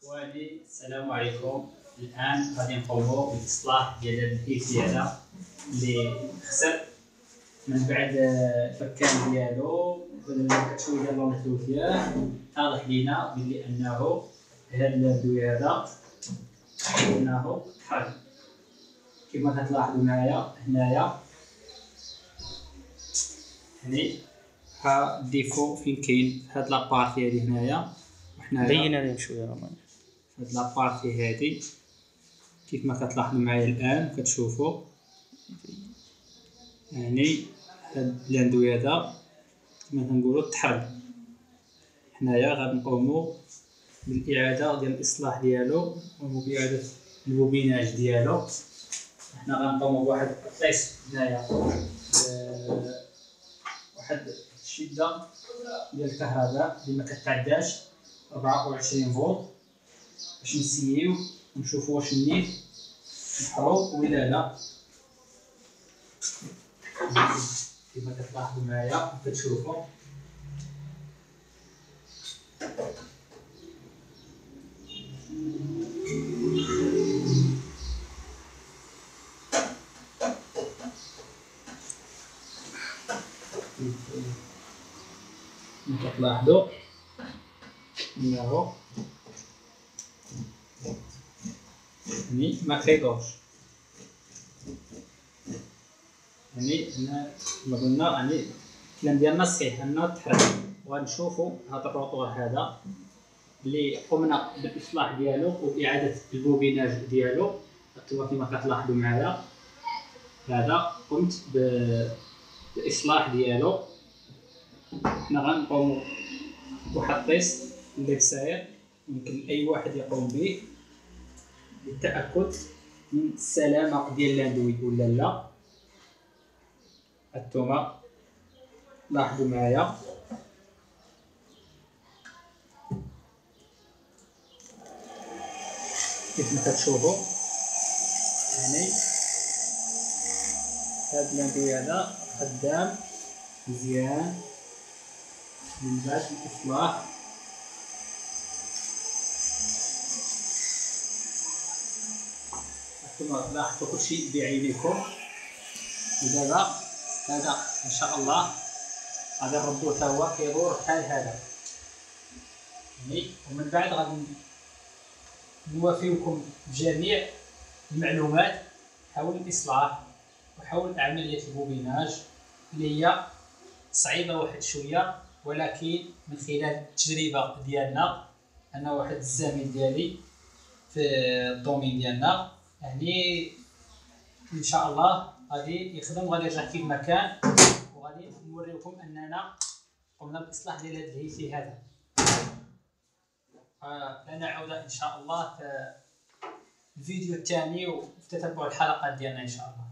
إخواني السلام عليكم. الآن غادي نقومو بالإصلاح ديال هاد الهيف ديالها اللي خسر من بعد الفكان ديالو شويه ديال لونيتو فيها. اتضح لينا بلي أنه هاد الأردوية هذا أنه تحرك كما كتلاحظوا معايا هنايا. هني ها الديفو فين كاين هاد لابارتي هادي هنايا، وحنايا بين عليهم شويه راه هاد لابارتي هادي كيف ما كتلاحظوا معايا الان كتشوفوا. يعني هاد الاندوي هذا كما كنقولوا تحرق. حنايا غادي نقوموا بالاعاده ديال الاصلاح ديالو وباعاده البوبيناج ديالو. حنا غنقوموا بواحد التيست هنايا واحد الشده ديال الكهرباء اللي ما كتعداش 24 فولت باش نسيو ونشوفوا واش النيت محروق ولا لا. كما كتلاحظوا معايا كتشوفوا كتلاحظوا انه يعني ما كيدورش. يعني أنا كما قلنا يعني الكلام ديالنا صحيح أنه تحرك. وغنشوفوا هذا الروتور هذا اللي قمنا بالإصلاح ديالو وإعادة البوبيناج ديالو. انتما كما كتلاحظوا معايا هذا قمت بالإصلاح ديالو. حنا غنقوموا بواحد التيست اللي ساير يمكن أي واحد يقوم به للتأكد من السلامة ديال الاندوي ولا لا. هانتوما لاحظوا معايا كيف ما كتشوفوا. يعني هاد الاندوي هذا خدام مزيان من بعد الإصلاح. هانتوما لاحظتوا كلشي بعينيكم. ودابا هذا ان شاء الله غادي نردوه حتى هو كيدور بحال هذا. يعني ومن بعد غادي نوافيوكم بجميع المعلومات حول الإصلاح وحول عملية البوبيناج اللي هي صعيبة واحد شوية، ولكن من خلال التجربة ديالنا أنا واحد الزميل ديالي في الدومين ديالنا يعني إن شاء الله غادي يخدم وغادي يرجع كيف ما كان. وغادي نوريكم أننا قمنا بالإصلاح ديال هذا الهيفي هذا. لنا عودة إن شاء الله في الفيديو الثاني وفي تتبع الحلقات ديالنا إن شاء الله.